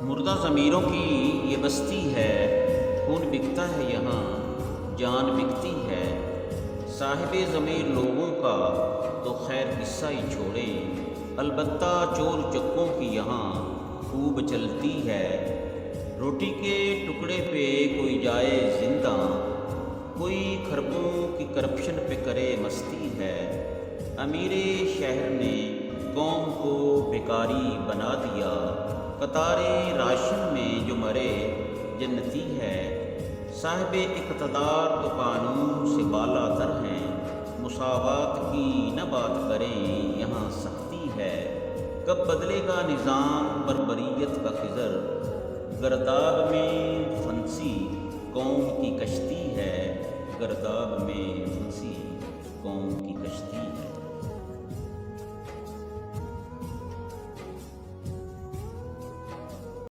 مردہ ضمیروں کی یہ بستی ہے، خون بکتا ہے یہاں، جان بکتی ہے۔ صاحب ضمیر لوگوں کا تو خیر قصہ ہی چھوڑیں، البتہ چور چکوں کی یہاں خوب چلتی ہے۔ روٹی کے ٹکڑے پہ کوئی جائے زندہ، کوئی کھربوں کی کرپشن پہ کرے مستی ہے۔ امیر شہر نے قوم کو بھکاری بنا دیا، قطار راشن میں جو مرے جنتی ہے۔ صاحب اقتدار تو قانون سے بالا تر ہیں، مساوات کی نہ بات کریں یہاں سختی ہے۔ کب بدلے گا نظام بربریت کا خضر، گرداب میں پھنسی قوم کی کشتی ہے، گرداب میں پھنسی قوم کی کشتی ہے۔